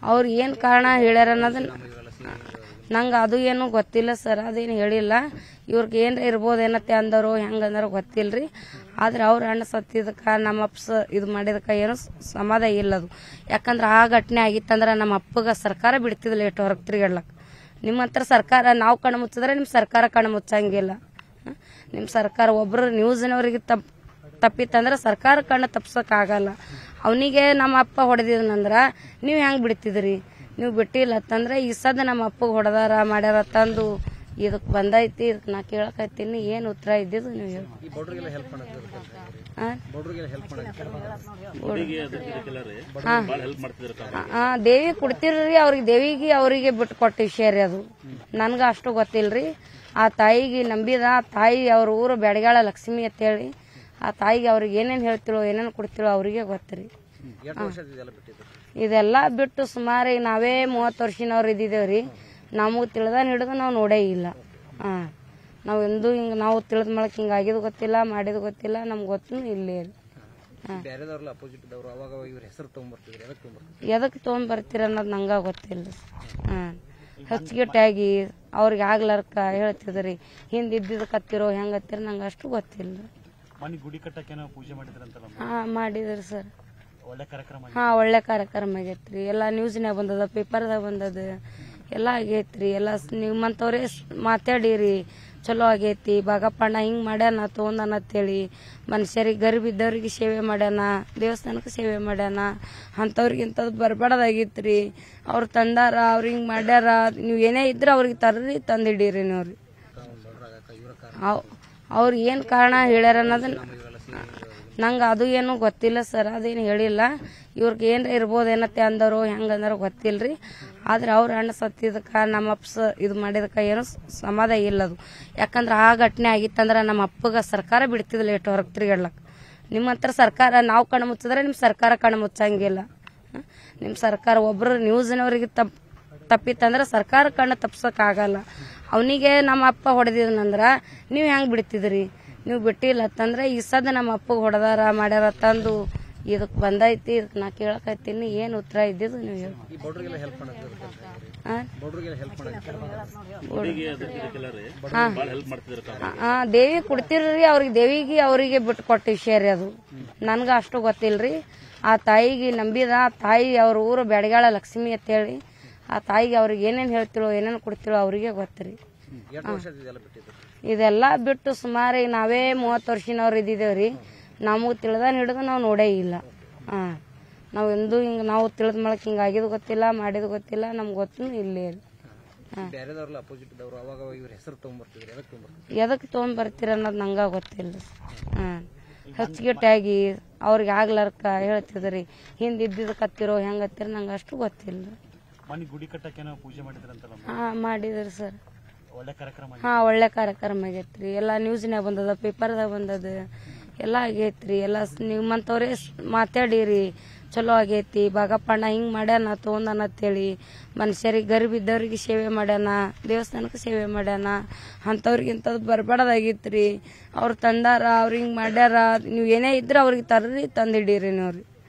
ಅವ್ರು ಏನು ಕಾರಣ ಹೇಳ್ಯಾರ ಅನ್ನೋದನ್ನ ನಂಗೆ ಅದು ಏನು ಗೊತ್ತಿಲ್ಲ ಸರ್, ಅದೇನು ಹೇಳಿಲ್ಲ. ಇವ್ರಿಗೆ ಏನ್ರ ಇರ್ಬೋದೇನತ್ತೆ ಅಂದವರು ಹೆಂಗಂದಾರೋ ಗೊತ್ತಿಲ್ರಿ. ಆದ್ರೆ ಅವ್ರ ಅಣ್ಣ ಸತ್ತಿದಕ್ಕೆ ನಮ್ಮ ಅಪ್ಪ ಇದು ಮಾಡಿದಕ್ಕೆ ಏನೋ ಸಮಾಧಾನ ಇಲ್ಲ ಅದು. ಯಾಕಂದ್ರೆ ಆ ಘಟನೆ ಆಗಿತ್ತಂದ್ರೆ ನಮ್ಮ ಅಪ್ಪಗ ಸರ್ಕಾರ ಬಿಡ್ತಿದ್ದಿಲ್ಲ ಎಷ್ಟು ಹೊರಗೆ ತಿರುಗಾಡ್ಲಕ್ಕೆ. ನಿಮ್ಮ ಹತ್ರ ಸರ್ಕಾರ ನಾವು ಕಣ್ಣು ಮುಚ್ಚಿದ್ರೆ ನಿಮ್ಮ ಸರ್ಕಾರ ಕಣ್ಣು ಮುಚ್ಚಂಗಿಲ್ಲ. ನಿಮ್ಮ ಸರ್ಕಾರ ಒಬ್ರು ನ್ಯೂಸ್ನವ್ರಿಗೆ ತಪ್ಪಿತ್ತಂದ್ರೆ ಸರ್ಕಾರ ಕಣ್ಣು ತಪ್ಸಕ್ಕಾಗಲ್ಲ. ಅವನಿಗೆ ನಮ್ಮ ಅಪ್ಪ ಹೊಡೆದಿದ್ನಂದ್ರ ನೀವು ಹೆಂಗೆ ಬಿಡ್ತಿದ್ರಿ? ನೀವು ಬಿಟ್ಟಿಲ್ಲ ಅಂತಂದ್ರೆ ಈ ಸದ ನಮ್ಮ ಅಪ್ಪಗೆ ಹೊಡೆದಾರ ಮಾಡ್ಯಾರ ತಂದು ಇದಕ್ಕೆ ಬಂದೈತಿ. ಇದಕ್ಕೆ ನಾ ಕೇಳಕತ್ತೀನಿ, ಏನು ಉತ್ತರ ಇದ್ದಿದ್ದು ನೀವು ಹೇಳಿ. ದೇವಿ ಕೊಡ್ತಿರ್ರಿ ಅವ್ರಿಗೆ, ದೇವಿಗೆ ಅವರಿಗೆ ಬಿಟ್ಟು ಕೊಟ್ಟ ವಿಷಯ ರೀ ಅದು. ನನ್ಗ ಅಷ್ಟು ಗೊತ್ತಿಲ್ರಿ. ಆ ತಾಯಿಗೆ ನಂಬಿದ ತಾಯಿ ಅವ್ರ ಊರು ಬೆಡಗಾಳ ಲಕ್ಷ್ಮಿ ಅಂತೇಳಿ. ಆ ತಾಯಿಗೆ ಅವ್ರಿಗೆ ಏನೇನು ಹೇಳ್ತಿಳೋ ಏನೇನು ಕೊಡ್ತಿಳೋ ಅವ್ರಿಗೆ ಗೊತ್ತರಿ. ಇದೆಲ್ಲ ಬಿಟ್ಟು ಸುಮಾರು ನಾವೇ 30 ವರ್ಷನವ್ರು ಇದ್ದಿದ್ದೇವ್ರಿ. ನಮಗ್ ತಿಳಿದ ಹಿಡಿದು ನಾವು ನೋಡೇ ಇಲ್ಲ. ನಾವ್ ಎಂದು ಹಿಂಗ ನಾವು ತಿಳಿದ ಮಾಡಕ್ ಹಿಂಗ ಆಗಿದ್ ಗೊತ್ತಿಲ್ಲ, ಮಾಡಿದ್ ಗೊತ್ತಿಲ್ಲ, ನಮ್ಗೆ ಗೊತ್ತು ಇಲ್ಲೇ. ಎದಕ್ ತಗೊಂಡ್ಬರ್ತೀರ ಅನ್ನೋದು ನಂಗ ಗೊತ್ತಿಲ್ಲ. ಹಚ್ಚಿಗಿಟ್ಟಾಗಿ ಅವ್ರಿಗೆ ಆಗ್ಲಾರ್ಕ ಹೇಳ್ತಿದ್ರಿ. ಹಿಂದಿದ್ದ ಕತ್ತಿರೋ ಹೆಂಗತ್ತಿರ ನಂಗೆ ಅಷ್ಟು ಗೊತ್ತಿಲ್ಲ. ಮಾಡಿದ್ರಿ ಸರ್. ಒಳ್ಳೆ ಕಾರ್ಯಕ್ರಮ ಆಗೈತ್ರಿ. ಎಲ್ಲಾ ನ್ಯೂಸ್ನ್ಯಾಗ ಬಂದದ, ಪೇಪರ್ದಾಗ ಬಂದದ, ಎಲ್ಲ ಆಗೈತ್ರಿ. ಎಲ್ಲ ನಿಮ್ಮಂತವ್ರೇ ಮಾತಾಡಿರಿ, ಚಲೋ ಆಗೈತಿ. ಬಾಗಪ್ಪಣ್ಣ ಹಿಂಗ್ ಮಾಡ್ಯಾನ ತಗೊಂಡನ ಅಂತೇಳಿ ಮನುಷ್ಯರಿಗೆ ಗರೀಬ್ ಇದ್ದವ್ರಿಗೆ ಸೇವೆ ಮಾಡ್ಯಾನ, ದೇವಸ್ಥಾನಕ್ಕೆ ಸೇವೆ ಮಾಡ್ಯಾನ. ಅಂತವ್ರಿಗೆ ಇಂಥದ್ದು ಬರ್ಬಾರ್ದಾಗಿತ್ರಿ. ಅವ್ರು ತಂದಾರ, ಅವ್ರ ಹಿಂಗ್ ಮಾಡ್ಯಾರ. ನೀವು ಏನೇ ಇದ್ರ ಅವ್ರಿಗೆ ತರ್ರಿ, ತಂದಿಡೀರಿ ನೀವ್ರಿ. ಅವ್ರು ಏನ್ ಕಾರಣ ಹೇಳ್ಯಾರ ಅನ್ನೋದನ್ನ ನಂಗೆ ಅದು ಏನು ಗೊತ್ತಿಲ್ಲ ಸರ್, ಅದೇನು ಹೇಳಿಲ್ಲ. ಇವ್ರಿಗೆ ಏನ್ರ ಇರ್ಬೋದೇನತ್ತೆ ಅಂದವರು ಹೆಂಗಂದಾರೋ ಗೊತ್ತಿಲ್ರಿ. ಆದ್ರೆ ಅವ್ರ ಅಣ್ಣ ಸತ್ತಿದಕ್ಕೆ ನಮ್ಮ ಅಪ್ಪ ಇದು ಮಾಡಿದಕ್ಕೆ ಏನೋ ಸಮಾಧಾನ ಇಲ್ಲ ಅದು. ಯಾಕಂದ್ರೆ ಆ ಘಟನೆ ಆಗಿತ್ತಂದ್ರೆ ನಮ್ಮ ಅಪ್ಪಗ ಸರ್ಕಾರ ಬಿಡ್ತಿದ್ದಿಲ್ಲ ಎಷ್ಟು ಹೊರಗೆ ತಿರುಗಾಡ್ಲಕ್ಕೆ. ನಿಮ್ಮ ಹತ್ರ ಸರ್ಕಾರ ನಾವು ಕಣ್ಣು ಮುಚ್ಚಿದ್ರೆ ನಿಮ್ಮ ಸರ್ಕಾರ ಕಣ್ಣು ಮುಚ್ಚಂಗಿಲ್ಲ. ನಿಮ್ಮ ಸರ್ಕಾರ ಒಬ್ರು ನ್ಯೂಸ್ನವ್ರಿಗೆ ತಪ್ಪಿತ್ತಂದ್ರೆ ಸರ್ಕಾರ ಕಣ್ಣು ತಪ್ಸಕ್ಕಾಗಲ್ಲ. ಅವನಿಗೆ ನಮ್ಮ ಅಪ್ಪ ಹೊಡೆದಿದ್ನಂದ್ರ ನೀವು ಹೆಂಗೆ ಬಿಡ್ತಿದ್ರಿ? ನೀವು ಬಿಟ್ಟಿಲ್ಲ ಅಂತಂದ್ರೆ ಈ ಸದ ನಮ್ಮ ಅಪ್ಪಗೆ ಹೊಡೆದಾರ ಮಾಡ್ಯಾರ ತಂದು ಇದಕ್ಕೆ ಬಂದೈತಿ. ಇದಕ್ಕೆ ನಾ ಕೇಳಕತ್ತೀನಿ, ಏನು ಉತ್ತರ ಇದ್ದಿದ್ದು ನೀವು ಹೇಳಿ. ದೇವಿ ಕೊಡ್ತಿರ್ರಿ ಅವ್ರಿಗೆ, ದೇವಿಗೆ ಅವರಿಗೆ ಬಿಟ್ಟು ಕೊಟ್ಟ ವಿಷಯ ರೀ ಅದು. ನನ್ಗ ಅಷ್ಟು ಗೊತ್ತಿಲ್ರಿ. ಆ ತಾಯಿಗೆ ನಂಬಿದ ತಾಯಿ ಅವ್ರ ಊರು ಬೆಡಗಾಳ ಲಕ್ಷ್ಮಿ ಅಂತೇಳಿ. ಆ ತಾಯಿಗೆ ಅವ್ರಿಗೆ ಏನೇನು ಹೇಳ್ತಿಳೋ ಏನೇನು ಕೊಡ್ತಿಳೋ ಅವ್ರಿಗೆ ಗೊತ್ತರಿ. ಇದೆಲ್ಲ ಬಿಟ್ಟು ಸುಮಾರು ನಾವೇ 30 ವರ್ಷನವ್ರು ಇದ್ದಿದ್ದೇವ್ರಿ. ನಮಗ್ ತಿಳಿದ ಹಿಡಿದು ನಾವು ನೋಡೇ ಇಲ್ಲ. ನಾವ್ ಎಂದು ಹಿಂಗ ನಾವು ತಿಳಿದ ಮಾಡಕ್ ಹಿಂಗ ಆಗಿದ್ ಗೊತ್ತಿಲ್ಲ, ಮಾಡಿದ್ ಗೊತ್ತಿಲ್ಲ, ನಮ್ಗೆ ಗೊತ್ತು ಇಲ್ಲೇ. ಎದಕ್ ತಗೊಂಡ್ಬರ್ತೀರ ಅನ್ನೋದು ನಂಗ ಗೊತ್ತಿಲ್ಲ. ಹಚ್ಚಿಗಿಟ್ಟಾಗಿ ಅವ್ರಿಗೆ ಆಗ್ಲಾರ್ಕ ಹೇಳ್ತಿದ್ರಿ. ಹಿಂದಿದ್ದ ಕತ್ತಿರೋ ಹೆಂಗತ್ತಿರ ನಂಗೆ ಅಷ್ಟು ಗೊತ್ತಿಲ್ಲ. ಮಾಡಿದ್ರಿ ಸರ್. ಒಳ್ಳೆ ಕಾರ್ಯಕ್ರಮ ಆಗೈತ್ರಿ. ಎಲ್ಲಾ ನ್ಯೂಸ್ನ್ಯಾಗ ಬಂದದ, ಪೇಪರ್ದಾಗ ಬಂದದ, ಎಲ್ಲ ಆಗೈತ್ರಿ. ಎಲ್ಲ ನಿಮ್ಮಂತವ್ರೇ ಮಾತಾಡಿರಿ, ಚಲೋ ಆಗೈತಿ. ಬಾಗಪ್ಪಣ್ಣ ಹಿಂಗ್ ಮಾಡ್ಯಾನ ತಗೊಂಡನ ಅಂತೇಳಿ ಮನುಷ್ಯರಿಗೆ ಗರೀಬ್ ಇದ್ದವ್ರಿಗೆ ಸೇವೆ ಮಾಡ್ಯಾನ, ದೇವಸ್ಥಾನಕ್ಕೆ ಸೇವೆ ಮಾಡ್ಯಾನ. ಅಂತವ್ರಿಗೆ ಇಂಥದ್ದು ಬರ್ಬಾರ್ದಾಗಿತ್ರಿ. ಅವ್ರು ತಂದಾರ, ಅವ್ರ ಹಿಂಗ್ ಮಾಡ್ಯಾರ. ನೀವು ಏನೇ ಇದ್ರ ಅವ್ರಿಗೆ ತರ್ರಿ, ತಂದಿಡೀರಿ ನೀವ್ರಿ.